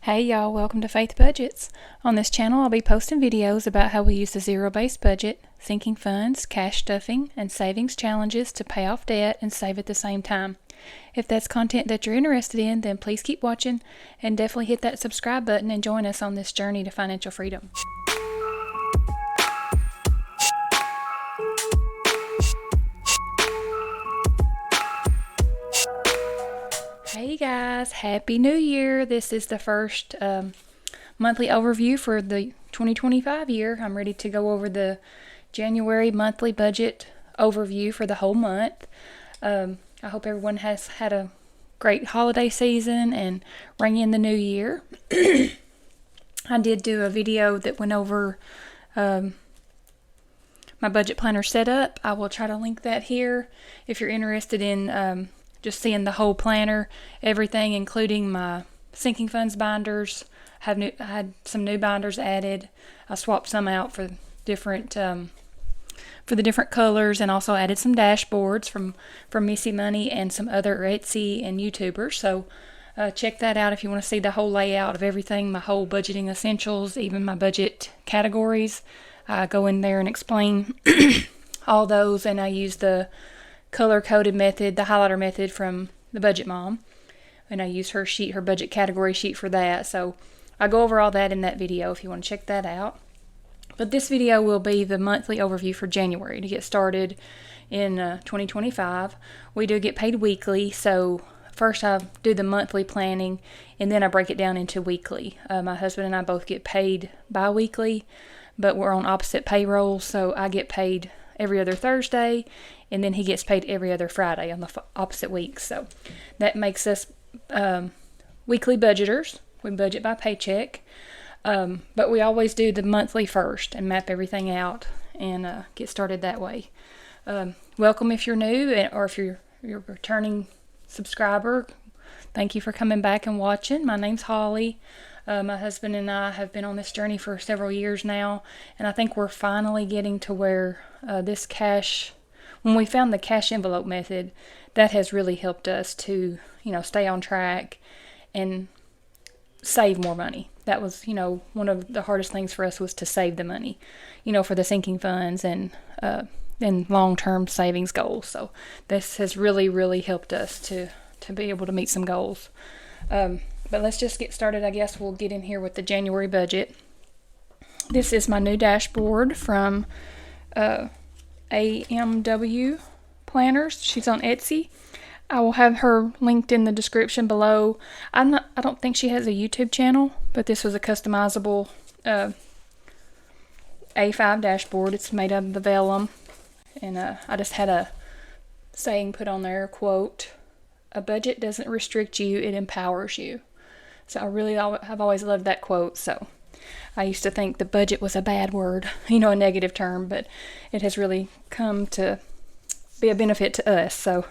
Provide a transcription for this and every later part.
Hey y'all, welcome to Faith Budgets. On this channel, I'll be posting videos about how we use the zero-based budget, sinking funds, cash stuffing, and savings challenges to pay off debt and save at the same time. If that's content that you're interested in, then please keep watching and definitely hit that subscribe button and join us on this journey to financial freedom. Hey guys, Happy New Year! This is the first monthly overview for the 2025 year. I'm ready to go over the January monthly budget overview for the whole month. I hope everyone has had a great holiday season and rang in the new year. I did do a video that went over my budget planner setup. I will try to link that here if you're interested in just seeing the whole planner, everything, including my sinking funds binders. I had some new binders added. I swapped some out for different for the different colors, and also added some dashboards from Missy Money and some other Etsy and YouTubers. So check that out if you want to see the whole layout of everything, my whole budgeting essentials, even my budget categories. I go in there and explain all those, and I use the color-coded method, the highlighter method from the Budget Mom, and I use her sheet, her budget category sheet for that. So I go over all that in that video if you want to check that out. But this video will be the monthly overview for January to get started in 2025. We do get paid weekly, so first I do the monthly planning, and then I break it down into weekly. My husband and I both get paid bi-weekly, but we're on opposite payrolls, so I get paid every other Thursday, and then he gets paid every other Friday on the opposite weeks. So that makes us weekly budgeters. We budget by paycheck, but we always do the monthly first and map everything out and get started that way. Welcome if you're new, or if you're a returning subscriber. Thank you for coming back and watching. My name's Holly. My husband and I have been on this journey for several years now, and I think we're finally getting to where this cash, when we found the cash envelope method, that has really helped us to, stay on track and save more money. That was, one of the hardest things for us was to save the money, for the sinking funds and long-term savings goals. So this has really, really helped us to be able to meet some goals. But let's just get started. I guess we'll get in here with the January budget. This is my new dashboard from AMW Planners. She's on Etsy. I will have her linked in the description below. I don't think she has a YouTube channel, but this was a customizable A5 dashboard. It's made out of the Vellum, and I just had a saying put on there, quote, "A budget doesn't restrict you, it empowers you." So I've always loved that quote. So I used to think the budget was a bad word, a negative term, but it has really come to be a benefit to us. So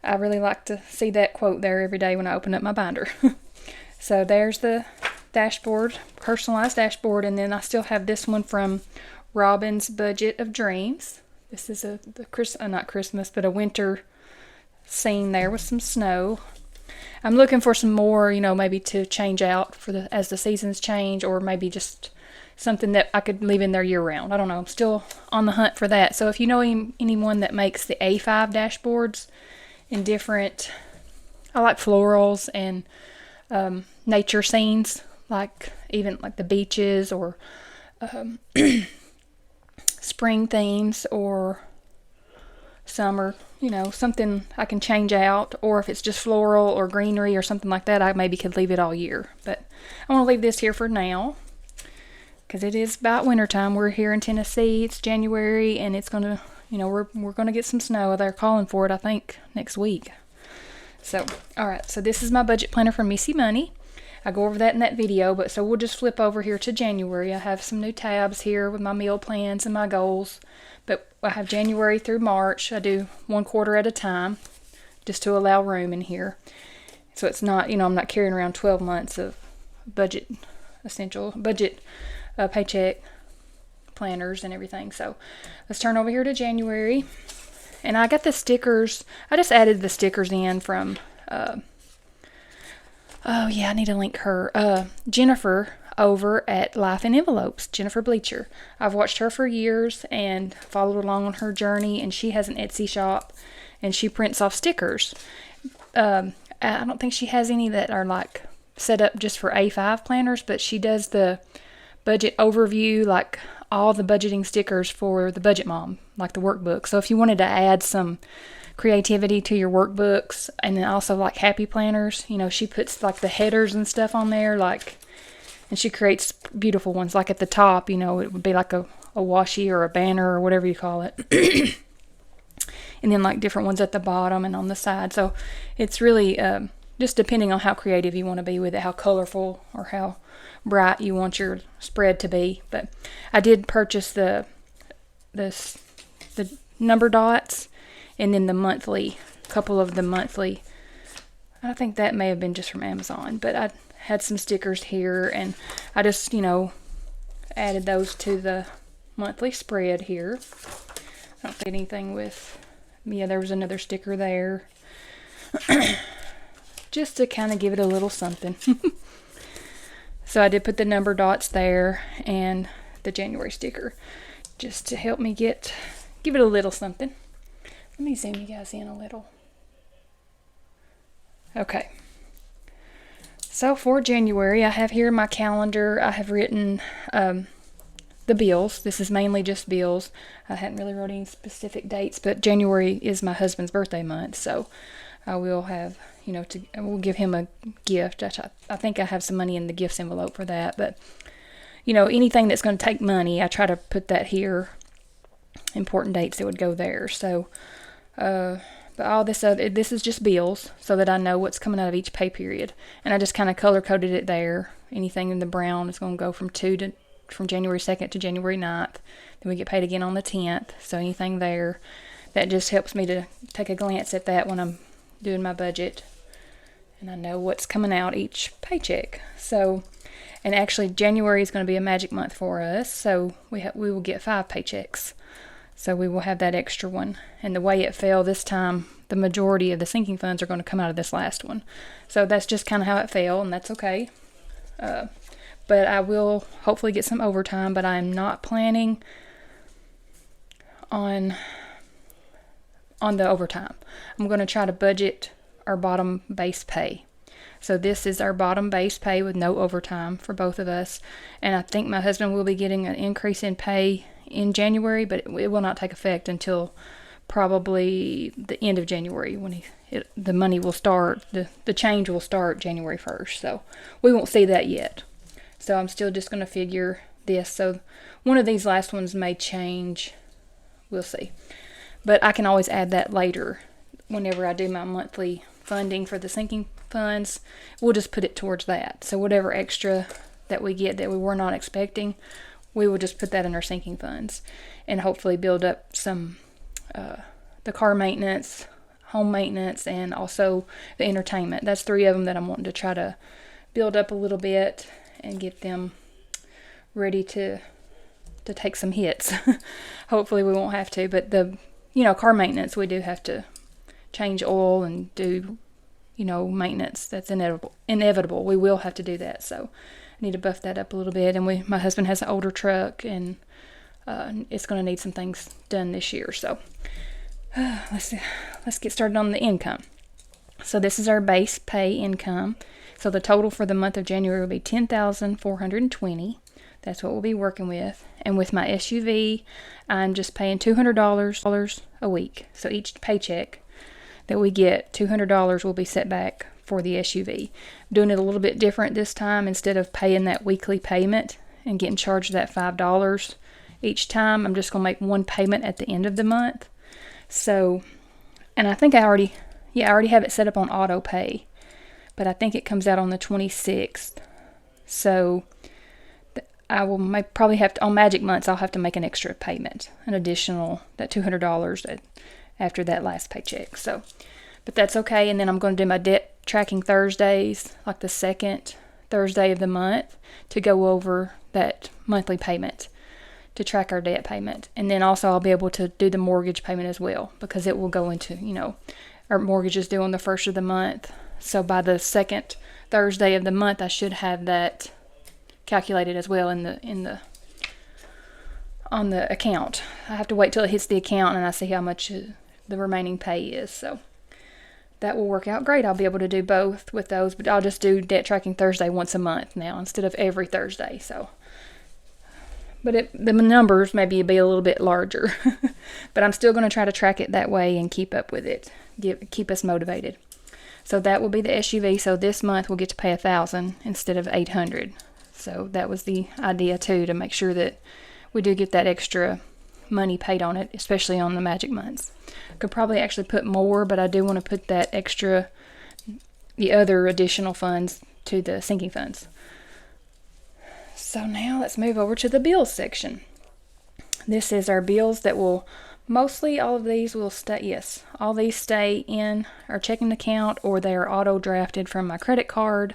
I really like to see that quote there every day when I open up my binder. So there's the dashboard, personalized dashboard, and then I still have this one from Robin's Budget of Dreams. This is not Christmas, but a winter scene there with some snow. I'm looking for some more, maybe to change out as the seasons change, or maybe just something that I could leave in there year round. I don't know. I'm still on the hunt for that. So if you know anyone that makes the A5 dashboards in different, I like florals and nature scenes, like even like the beaches or spring themes or summer, something I can change out, or if it's just floral or greenery or something like that, I maybe could leave it all year. But I want to leave this here for now because it is about wintertime. We're here in Tennessee. It's January, and it's gonna, we're gonna get some snow. They're calling for it, I think, next week. So, all right. So this is my budget planner from Missy Money. I go over that in that video, but so we'll just flip over here to January. I have some new tabs here with my meal plans and my goals. But I have January through March. I do one quarter at a time just to allow room in here. So it's not, I'm not carrying around 12 months of budget paycheck planners and everything. So let's turn over here to January. And I got the stickers. I just added the stickers in from Oh yeah, I need to link her. Jennifer over at Life in Envelopes, Jennifer Bleacher. I've watched her for years and followed along on her journey, and she has an Etsy shop and she prints off stickers. I don't think she has any that are like set up just for A5 planners, but she does the budget overview, like all the budgeting stickers for the Budget Mom, like the workbook. So if you wanted to add some creativity to your workbooks, and then also like happy planners, she puts like the headers and stuff on there, and she creates beautiful ones. Like at the top, it would be like a washi or a banner or whatever you call it. And then like different ones at the bottom and on the side. So it's really just depending on how creative you want to be with it, how colorful or how bright you want your spread to be. But I did purchase the number dots, and then couple of the monthly. I think that may have been just from Amazon, but I had some stickers here, and I just added those to the monthly spread here. I don't think anything with. Yeah, there was another sticker there. Just to kind of give it a little something. So I did put the number dots there and the January sticker just to help me give it a little something. Let me zoom you guys in a little. Okay. So for January, I have here in my calendar, I have written the bills. This is mainly just bills. I hadn't really wrote any specific dates, but January is my husband's birthday month, so I will have, we'll give him a gift. I think I have some money in the gifts envelope for that, but anything that's going to take money, I try to put that here. Important dates that would go there. So, but all this this is just bills, so that I know what's coming out of each pay period, and I just kind of color coded it there. Anything in the brown is going to go from January 2nd to January 9th. Then we get paid again on the 10th. So anything there, that just helps me to take a glance at that when I'm doing my budget. And I know what's coming out each paycheck. So, and actually January is going to be a magic month for us. So we will get 5 paychecks. So we will have that extra one. And the way it fell this time, the majority of the sinking funds are going to come out of this last one. So that's just kind of how it fell, and that's okay. But I will hopefully get some overtime, but I'm not planning on the overtime. I'm going to try to budget our bottom base pay. So this is our bottom base pay with no overtime for both of us. And I think my husband will be getting an increase in pay in January, but it will not take effect until probably the end of January when the money will start, the change will start January 1st. So we won't see that yet. So I'm still just going to figure this. So one of these last ones may change. We'll see. But I can always add that later whenever I do my monthly funding for the sinking funds. We'll just put it towards that. So whatever extra that we get that we were not expecting, we will just put that in our sinking funds and hopefully build up some the car maintenance, home maintenance, and also the entertainment. That's 3 of them that I'm wanting to try to build up a little bit and get them ready to take some hits. Hopefully we won't have to, but the car maintenance, we do have to change oil and do maintenance. That's inevitable. We will have to do that, so I need to buff that up a little bit. And my husband has an older truck, and it's going to need some things done this year. So let's get started on the income. So this is our base pay income. So the total for the month of January will be $10,420. That's what we'll be working with. And with my SUV, I'm just paying $200 a week. So each paycheck that we get, $200 will be set back for the SUV. I'm doing it a little bit different this time. Instead of paying that weekly payment and getting charged that $5 each time, I'm just going to make one payment at the end of the month. So, and I think I already have it set up on auto pay, but I think it comes out on the 26th. So I will probably have to, on Magic Months, I'll have to make an extra payment, an additional, that $200 after that last paycheck. So, but that's okay. And then I'm going to do my debt tracking Thursdays, like the second Thursday of the month, to go over that monthly payment, to track our debt payment. And then also I'll be able to do the mortgage payment as well, because it will go into, our mortgage is due on the first of the month. So by the second Thursday of the month, I should have that calculated as well on the account. I have to wait till it hits the account and I see how much the remaining pay is. So that will work out great. I'll be able to do both with those, but I'll just do Debt Tracking Thursday once a month now instead of every Thursday. So, but the numbers maybe be a little bit larger, but I'm still going to try to track it that way and keep up with it, keep us motivated. So that will be the SUV. So this month we'll get to pay $1,000 instead of $800. So that was the idea too, to make sure that we do get that extra money paid on it, especially on the magic months. Could probably actually put more, but I do want to put that extra, the other additional funds to the sinking funds. So now let's move over to the bills section. This is our bills that will mostly, all of these will stay, yes, all these stay in our checking account, or they are auto drafted from my credit card.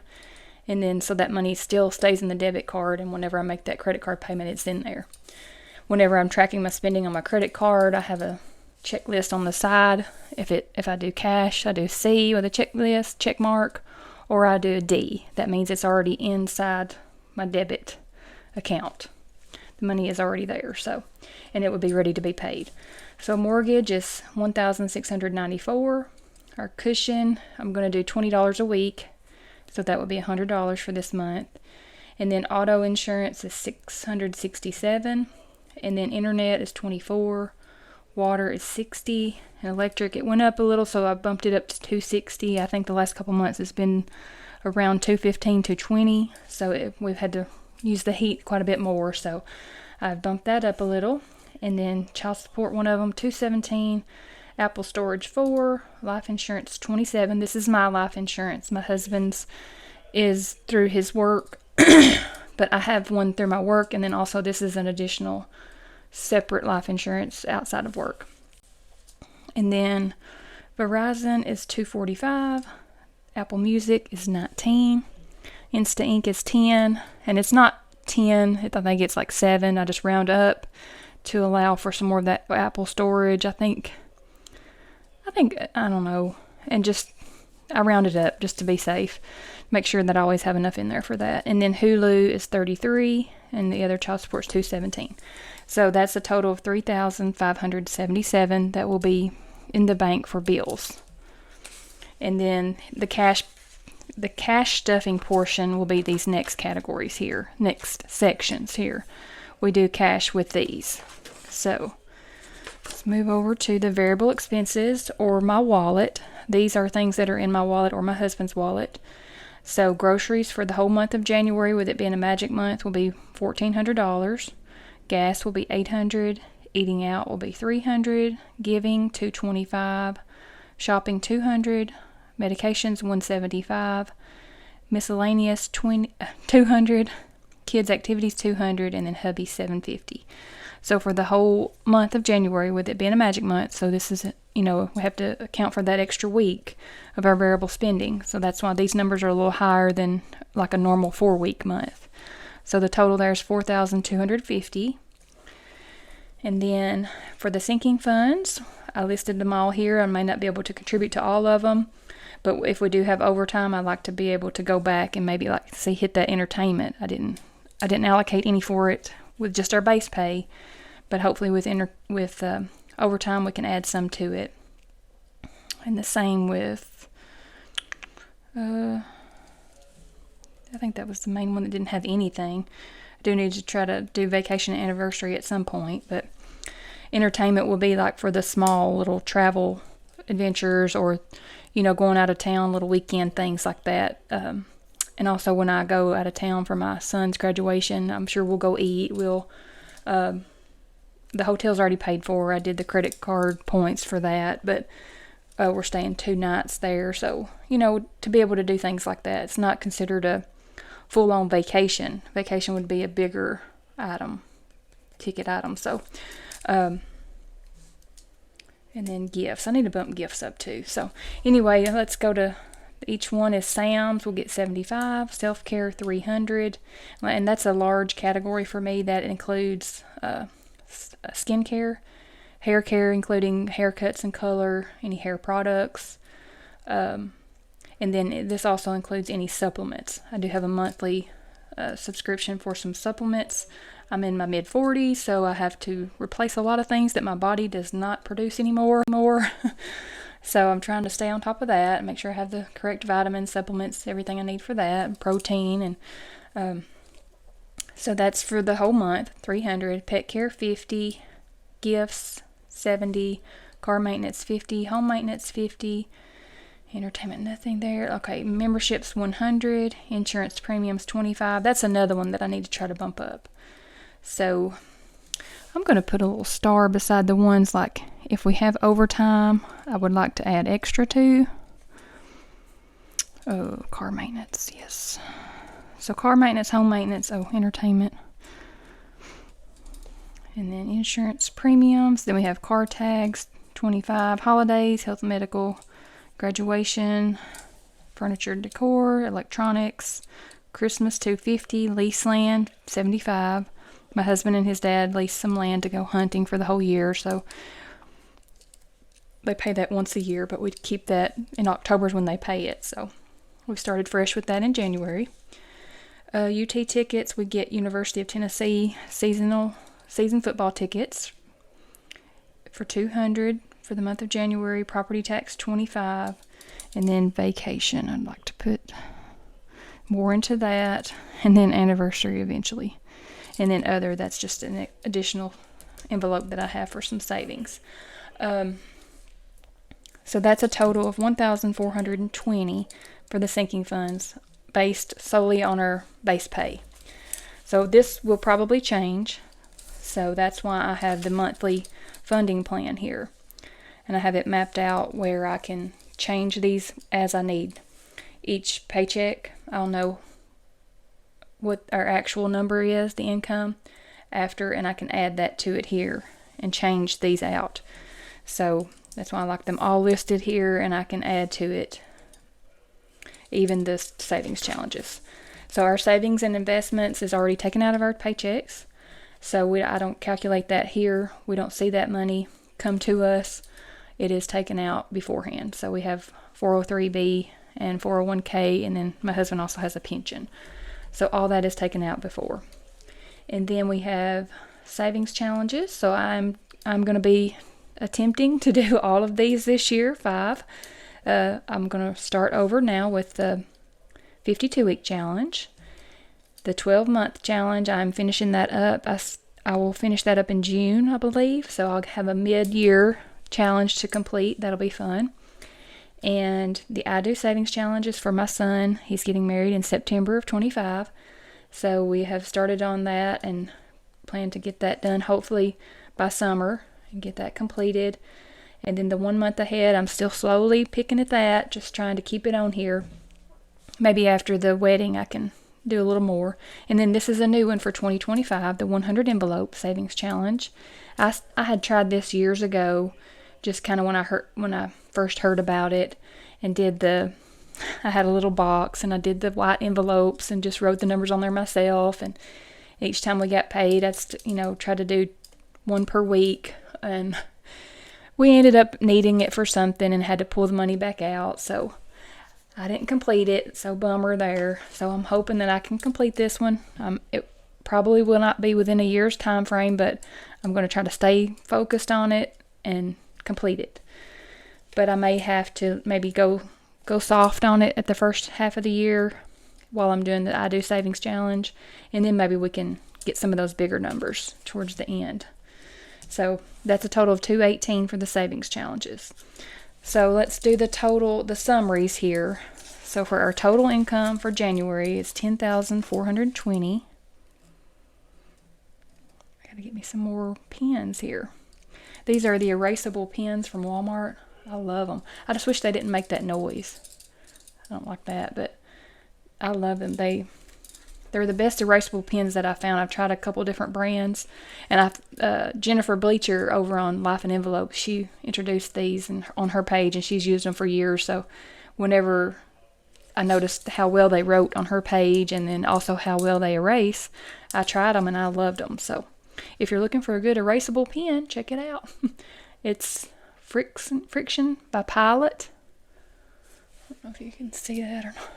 And then so that money still stays in the debit card, and whenever I make that credit card payment, it's in there. Whenever I'm tracking my spending on my credit card, I have a checklist on the side. If I do cash, I do C with a checklist, check mark, or I do a D. That means it's already inside my debit account. The money is already there, so, and it would be ready to be paid. So mortgage is $1,694. Our cushion, I'm going to do $20 a week, so that would be $100 for this month. And then auto insurance is $667, and then internet is $24. Water is $60, and electric, it went up a little, so I bumped it up to $260. I think the last couple months it's been around $215, $220, so we've had to use the heat quite a bit more, so I've bumped that up a little. And then child support, one of them, $217. Apple storage, $4. Life insurance, $27. This is my life insurance. My husband's is through his work, but I have one through my work, and then also this is an additional separate life insurance outside of work. And then Verizon is $245. Apple Music is $19. Insta Ink is $10, and it's not 10. I think it's like 7. I just round up to allow for some more of that Apple storage. I think I don't know, and just I round it up just to be safe. Make sure that I always have enough in there for that. And then Hulu is $33, and the other child support is $217. So that's a total of $3,577 that will be in the bank for bills. And then the cash stuffing portion will be these next categories here, next sections here. We do cash with these. So let's move over to the variable expenses, or my wallet. These are things that are in my wallet or my husband's wallet. So groceries for the whole month of January, with it being a magic month, will be $1,400. Gas will be $800. Eating out will be $300. Giving $225. Shopping $200. Medications $175. Miscellaneous $200. Kids activities $200, and then hubby $750. So for the whole month of January, with it being a magic month, so this is, we have to account for that extra week of our variable spending. So that's why these numbers are a little higher than like a normal 4-week month. So the total there is $4,250. And then for the sinking funds, I listed them all here. I may not be able to contribute to all of them, but if we do have overtime, I'd like to be able to go back and maybe hit that entertainment. I didn't allocate any for it with just our base pay, but hopefully with overtime we can add some to it. And the same with I think that was the main one that didn't have anything. I do need to try to do vacation anniversary at some point, but entertainment will be like for the small little travel adventures, or going out of town, little weekend things like that. And also when I go out of town for my son's graduation, I'm sure we'll go eat. The hotel's already paid for. I did the credit card points for that, but we're staying 2 nights there. So, to be able to do things like that, it's not considered a full-on vacation. Vacation would be a bigger ticket item. So, and then gifts. I need to bump gifts up too. So anyway, let's go to each one is Sam's. We'll get $75. Self-care $300, and that's a large category for me. That includes skincare, hair care, including haircuts and color, any hair products, And then this also includes any supplements. I do have a monthly subscription for some supplements. I'm in my mid-40s, so I have to replace a lot of things that my body does not produce anymore. So I'm trying to stay on top of that and make sure I have the correct vitamins, supplements, everything I need for that, and protein. And so that's for the whole month, $300. Pet care, $50. Gifts, $70. Car maintenance, $50. Home maintenance, $50. Entertainment, nothing there. Okay, memberships, $100. Insurance premiums, $25. That's another one that I need to try to bump up. So I'm going to put a little star beside the ones like if we have overtime, I would like to add extra to. Oh, car maintenance, yes. So car maintenance, home maintenance, entertainment. And then insurance premiums. Then we have car tags, $25. Holidays, health, medical, graduation, furniture, decor, electronics, Christmas, $250. Lease land, $75. My husband and his dad leased some land to go hunting for the whole year, so they pay that once a year, but we keep that in October is when they pay it. So we started fresh with that in January. UT tickets, we get University of Tennessee season football tickets for $200 for the month of January. Property tax, $25. And then vacation, I'd like to put more into that. And then anniversary eventually. And then other, that's just an additional envelope that I have for some savings. So that's a total of $1,420 for the sinking funds, based solely on our base pay. So this will probably change. So that's why I have the monthly funding plan here. And I have it mapped out where I can change these as I need. Each paycheck, I'll know what our actual number is, the income after, and I can add that to it here and change these out. So that's why I like them all listed here, and I can add to it even the savings challenges. So our savings and investments is already taken out of our paychecks. So I don't calculate that here. We don't see that money come to us. It is taken out beforehand. So we have 403B and 401k, and then my husband also has a pension. So all that is taken out before. And then we have savings challenges. So I'm going to be attempting to do all of these this year, 5. I'm going to start over now with the 52-week challenge. The 12-month challenge, I'm finishing that up. I will finish that up in June, I believe. So I'll have a mid-year challenge to complete. That'll be fun. And the I Do Savings Challenge is for my son. He's getting married in September of 25. So we have started on that and plan to get that done hopefully by summer and get that completed. And then the 1 month ahead, I'm still slowly picking at that, just trying to keep it on here. Maybe after the wedding I can do a little more. And then this is a new one for 2025, the 100 envelope savings challenge. I had tried this years ago, just kind of when I first heard about it, and I had a little box and I did the white envelopes and just wrote the numbers on there myself. And each time we got paid, I'd tried to do one per week, and we ended up needing it for something and had to pull the money back out. So I didn't complete it, so bummer there. So I'm hoping that I can complete this one. It probably will not be within a year's time frame, but I'm going to try to stay focused on it and complete it. But I may have to maybe go soft on it at the first half of the year while I'm doing the I Do Savings Challenge, and then maybe we can get some of those bigger numbers towards the end. So that's a total of $218 for the savings challenges. So let's do the summaries here. So for our total income for January, it's $10,420. I gotta get me some more pens here. These are the erasable pens from Walmart. I love them. I just wish they didn't make that noise. I don't like that, but I love them. They're the best erasable pens that I found. I've tried a couple different brands, and Jennifer Bleacher over on Life and Envelope, she introduced these on her page, and she's used them for years. So whenever I noticed how well they wrote on her page, and then also how well they erase, I tried them and I loved them. So if you're looking for a good erasable pen, check it out. It's Friction by Pilot. don't know if you can see that or not.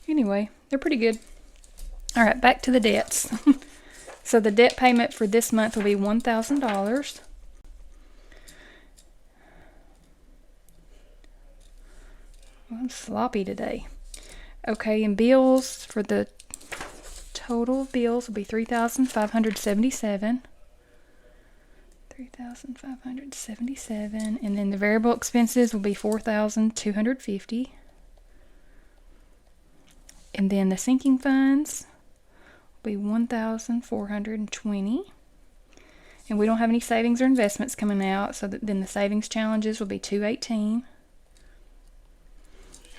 Anyway, they're pretty good. All right, back to the debts. So the debt payment for this month will be $1,000. I'm sloppy today. Okay, and bills for the total bills will be $3,577. $3,577, and then the variable expenses will be $4,250. And then the sinking funds will be $1,420. And we don't have any savings or investments coming out, so then the savings challenges will be $218.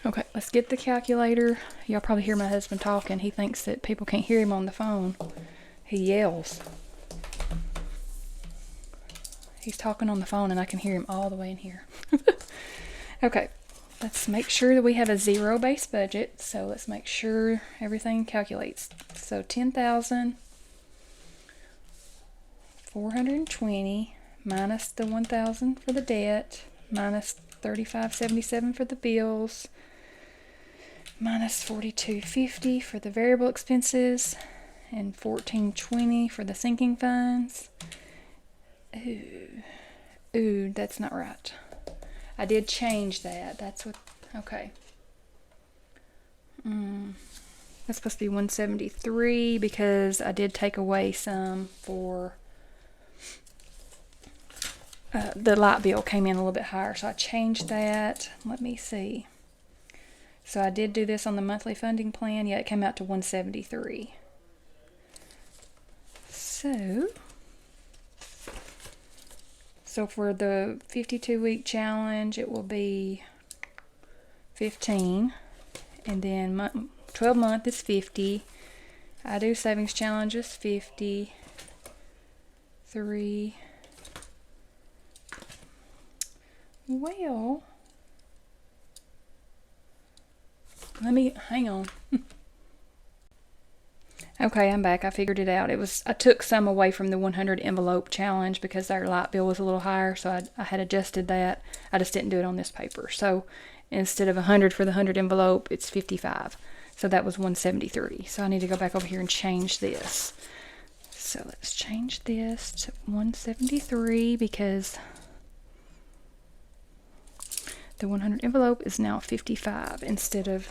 Okay, let's get the calculator. Y'all probably hear my husband talking. He thinks that people can't hear him on the phone. He yells. He's talking on the phone and I can hear him all the way in here. Okay, let's make sure that we have a zero base budget. So let's make sure everything calculates. So 10,420 minus the 1,000 for the debt, minus 3,577 for the bills, minus 4,250 for the variable expenses, and 1,420 for the sinking funds. Ooh, that's not right. I did change that. That's what, okay. That's supposed to be 173 because I did take away some for the light bill came in a little bit higher, so I changed that. Let me see. So I did do this on the monthly funding plan. Yeah, it came out to 173. So for the 52-week challenge, it will be 15, and then 12 month is 50. I do savings challenges 50, 3. Well, let me hang on. Okay, I'm back. I figured it out. I took some away from the 100 envelope challenge because our light bill was a little higher, so I had adjusted that. I just didn't do it on this paper. So instead of 100 for the 100 envelope, it's 55. So that was 173. So I need to go back over here and change this. So let's change this to 173 because the 100 envelope is now 55 instead of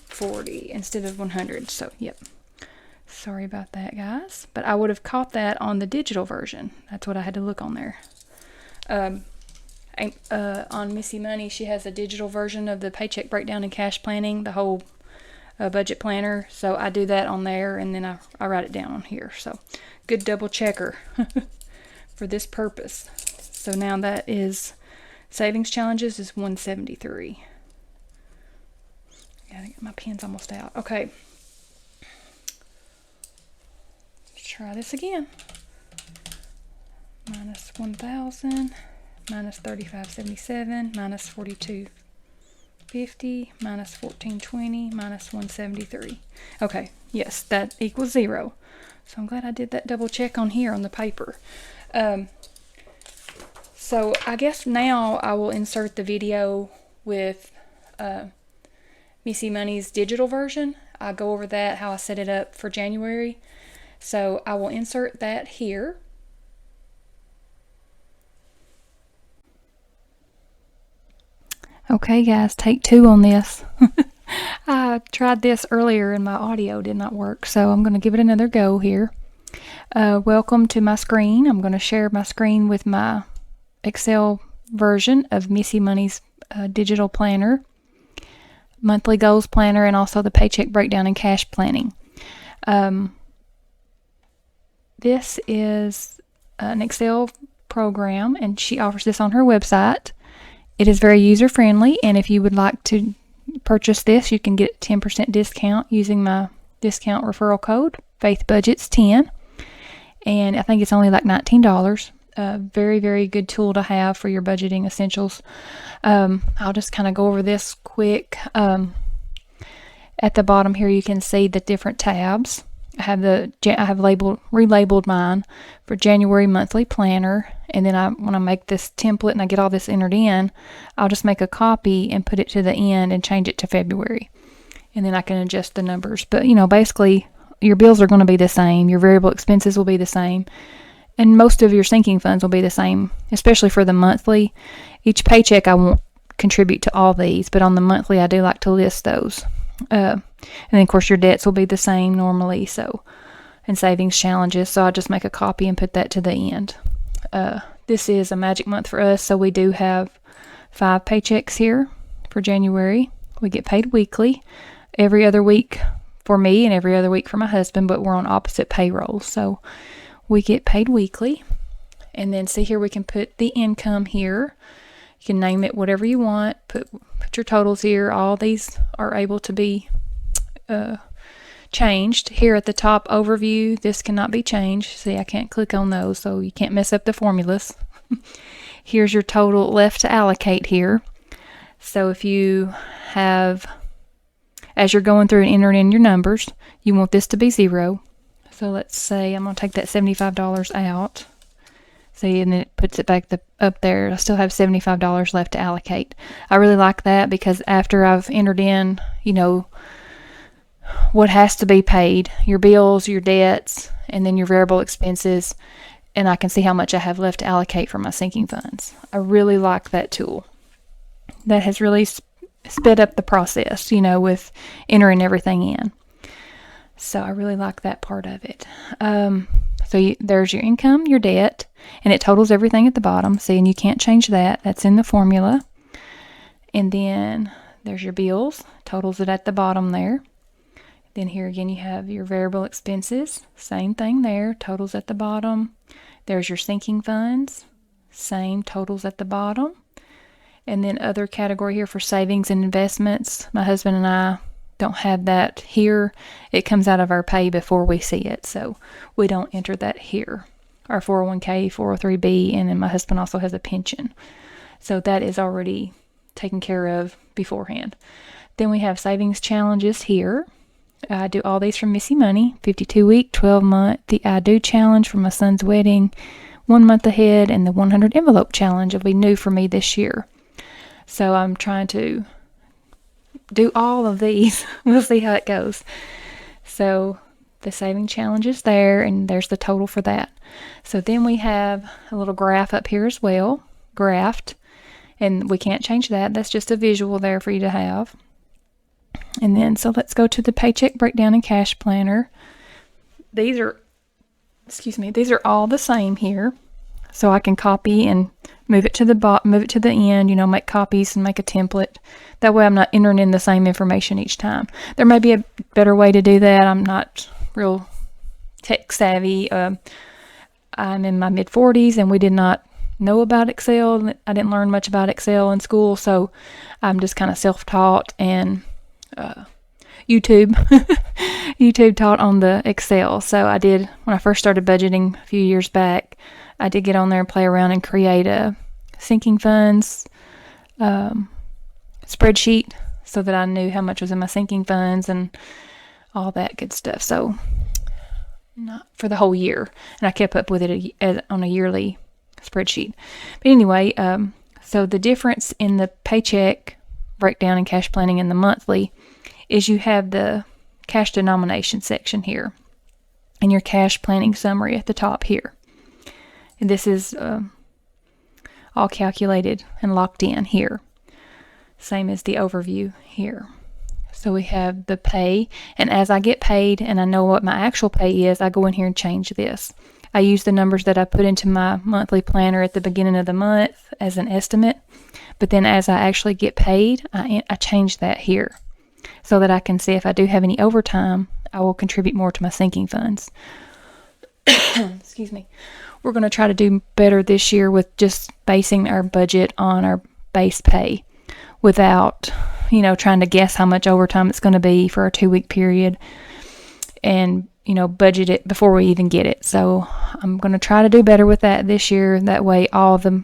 40 instead of 100. So, yep. Sorry about that, guys. But I would have caught that on the digital version. That's what I had to look on there. On Missy Money, she has a digital version of the paycheck breakdown and cash planning, the whole budget planner. So I do that on there, and then I write it down on here. So good double checker for this purpose. So now that is savings challenges is 173. Gotta get my pen's almost out. Okay. Let's try this again. Minus 1,000, minus 3,577, minus 4,250, minus 1,420, minus 173. Okay, yes, that equals 0. So I'm glad I did that double check on here on the paper. So I guess now I will insert the video with Missy Money's digital version. I go over that, how I set it up for January. So I will insert that here. Okay guys, take 2 on this. I tried this earlier and my audio did not work, so I'm going to give it another go here. Welcome to my screen. I'm going to share my screen with my Excel version of Missy Money's digital planner, monthly goals planner, and also the paycheck breakdown and cash planning. This is an Excel program, and she offers this on her website. It is very user-friendly, and if you would like to purchase this, you can get 10% discount using my discount referral code, FaithBudgets10, and I think it's only like $19. Very, very good tool to have for your budgeting essentials. I'll just kind of go over this quick. At the bottom here, you can see the different tabs. I have relabeled mine for January monthly planner, and then when I make this template and I get all this entered in, I'll just make a copy and put it to the end and change it to February, and then I can adjust the numbers. But basically your bills are going to be the same, your variable expenses will be the same, and most of your sinking funds will be the same, especially for the monthly. Each paycheck I won't contribute to all these, but on the monthly I do like to list those. And then of course your debts will be the same normally, and savings challenges, so I'll just make a copy and put that to the end. This is a magic month for us, so we do have 5 paychecks here for January. We get paid weekly, every other week for me and every other week for my husband, but we're on opposite payrolls, so we get paid weekly. And then see here, we can put the income here. You can name it whatever you want. Put your totals here. All these are able to be changed. Here at the top, overview, this cannot be changed. See, I can't click on those, so you can't mess up the formulas. Here's your total left to allocate here. So if you have, as you're going through and entering in your numbers, you want this to be 0. So let's say I'm going to take that $75 out. See, and then it puts it back up there. I still have $75 left to allocate. I really like that because after I've entered in, what has to be paid, your bills, your debts, and then your variable expenses, and I can see how much I have left to allocate for my sinking funds. I really like that tool. That has really sped up the process, with entering everything in. So I really like that part of it. There's your income, your debt, and it totals everything at the bottom. See, and you can't change that. That's in the formula. And then there's your bills, totals it at the bottom there. Then here again you have your variable expenses, same thing there, totals at the bottom. There's your sinking funds, same totals at the bottom. And then other category here for savings and investments. My husband and I don't have that here. It comes out of our pay before we see it, so we don't enter that here. Our 401k, 403b, and then my husband also has a pension. So that is already taken care of beforehand. Then we have savings challenges here. I do all these from Missy Money, 52-week, 12-month, the I Do challenge for my son's wedding, 1 month ahead, and the 100 envelope challenge will be new for me this year. So I'm trying to do all of these. We'll see how it goes. So the saving challenge is there, and there's the total for that. So then we have a little graph up here as well, graphed, and we can't change that. That's just a visual there for you to have. And then, so let's go to the paycheck breakdown and cash planner. These are all the same here. So I can copy and move it to the end, make copies and make a template. That way I'm not entering in the same information each time. There may be a better way to do that. I'm not real tech savvy. I'm in my mid-40s and we did not know about Excel. I didn't learn much about Excel in school, so I'm just kind of self-taught and YouTube taught on the Excel. So I did, when I first started budgeting a few years back, I did get on there and play around and create a sinking funds spreadsheet so that I knew how much was in my sinking funds and all that good stuff. So not for the whole year, and I kept up with it on a yearly spreadsheet. But anyway, so the difference in the paycheck breakdown and cash planning in the monthly is you have the cash denomination section here and your cash planning summary at the top here. And this is all calculated and locked in here. Same as the overview here. So we have the pay, and as I get paid and I know what my actual pay is, I go in here and change this. I use the numbers that I put into my monthly planner at the beginning of the month as an estimate, but then as I actually get paid, I change that here so that I can see if I do have any overtime, I will contribute more to my sinking funds. Excuse me. We're going to try to do better this year with just basing our budget on our base pay without, trying to guess how much overtime it's going to be for a 2-week period and, budget it before we even get it. So I'm going to try to do better with that this year. That way all the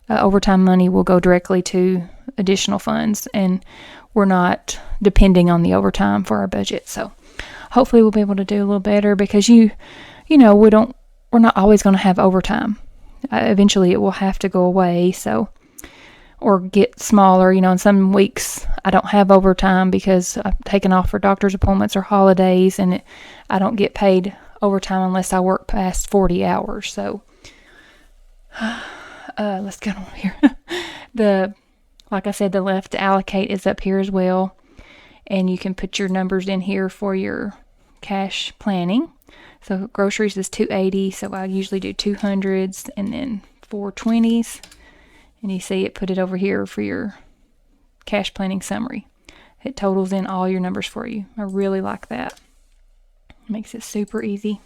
overtime money will go directly to additional funds and we're not depending on the overtime for our budget. So, hopefully we'll be able to do a little better, because you know, we're not always going to have overtime. Eventually it will have to go away, or get smaller. You know, in some weeks I don't have overtime because I've taken off for doctor's appointments or holidays, and I don't get paid overtime unless I work past 40 hours. So let's get on here. Like I said, the left allocate is up here as well, and you can put your numbers in here for your cash planning. So groceries is $2.80, so I usually do 200s and then 420s. And you see it, put it over here for your cash planning summary. It totals in all your numbers for you. I really like that. Makes it super easy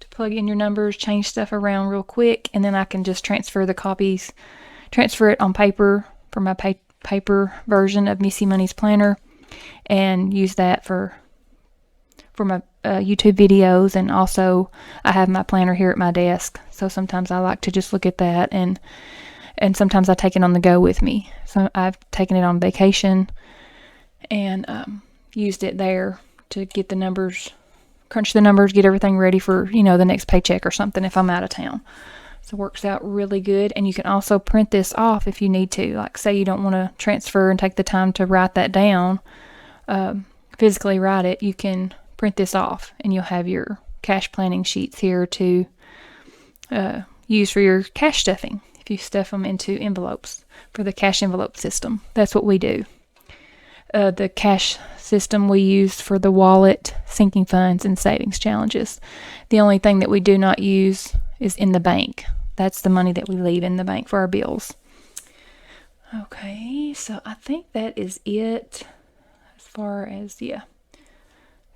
to plug in your numbers, change stuff around real quick, and then I can just transfer it on paper for my paper version of Missy Money's planner, and use that for my YouTube videos. And also I have my planner here at my desk, so sometimes I like to just look at that, and sometimes I take it on the go with me. So I've taken it on vacation and used it there to get the numbers, crunch the numbers, get everything ready for, you know, the next paycheck or something if I'm out of town. So it works out really good. And you can also print this off if you need to. Like, say you don't want to transfer and take the time to write that down, physically write it, you can print this off, and you'll have your cash planning sheets here to use for your cash stuffing. You stuff them into envelopes for the cash envelope system. That's what we do. The cash system we use for the wallet, sinking funds, and savings challenges. The only thing that we do not use is in the bank. That's the money that we leave in the bank for our bills. Okay, so I think that is it as far as,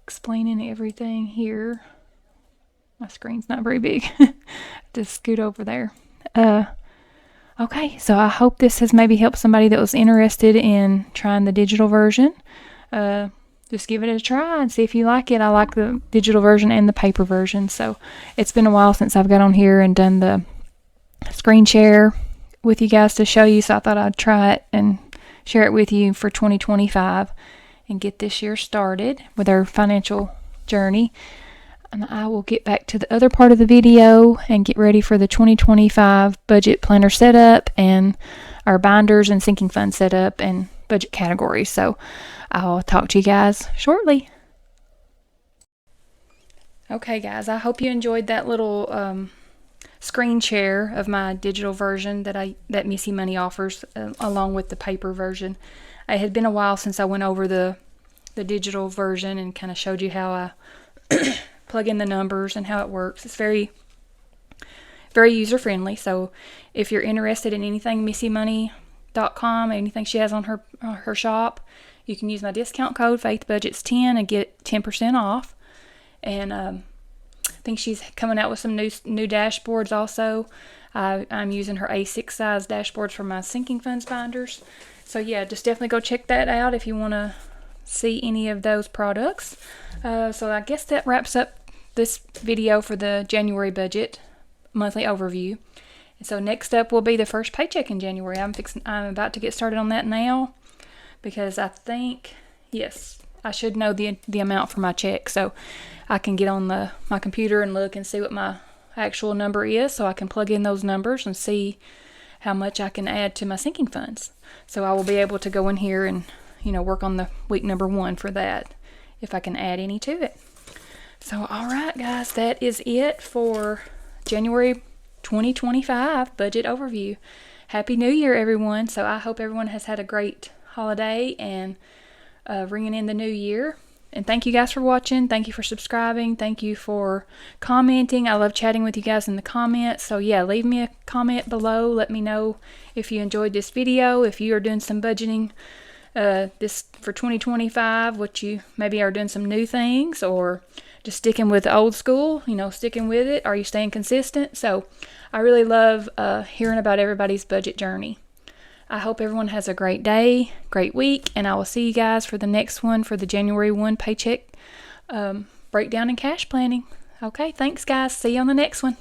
explaining everything here. My screen's not very big. Just scoot over there. Okay, so I hope this has maybe helped somebody that was interested in trying the digital version. Just give it a try and see if you like it. I like the digital version and the paper version. So it's been a while since I've got on here and done the screen share with you guys to show you. So I thought I'd try it and share it with you for 2025 and get this year started with our financial journey. And I will get back to the other part of the video and get ready for the 2025 budget planner setup and our binders and sinking fund setup and budget categories. So I'll talk to you guys shortly. Okay, guys, I hope you enjoyed that little screen share of my digital version that Missy Money offers, along with the paper version. It had been a while since I went over the digital version and kind of showed you how I plug in the numbers and how it works. It's very, very user friendly. So if you're interested in anything missymoney.com, anything she has on her shop, you can use my discount code FaithBudgets10 and get 10% off. And I think she's coming out with some new dashboards also. I'm using her A6 size dashboards for my sinking funds binders. So yeah, just definitely go check that out if you want to see any of those products. So I guess that wraps up this video for the January budget monthly overview. And so next up will be the first paycheck in January. I'm about to get started on that now, because I think, yes, I should know the amount for my check, so I can get on my computer and look and see what my actual number is, so I can plug in those numbers and see how much I can add to my sinking funds. So I will be able to go in here and, work on the week number 1 for that, if I can add any to it. So, all right, guys, that is it for January 2025 budget overview. Happy New Year, everyone. So I hope everyone has had a great holiday and ringing in the new year. And thank you guys for watching. Thank you for subscribing. Thank you for commenting. I love chatting with you guys in the comments. So yeah, leave me a comment below. Let me know if you enjoyed this video, if you are doing some budgeting this for 2025, what you maybe are doing some new things, or just sticking with the old school, sticking with it. Are you staying consistent? So I really love hearing about everybody's budget journey. I hope everyone has a great day, great week, and I will see you guys for the next one for the January 1 paycheck breakdown and cash planning. Okay, thanks guys. See you on the next one.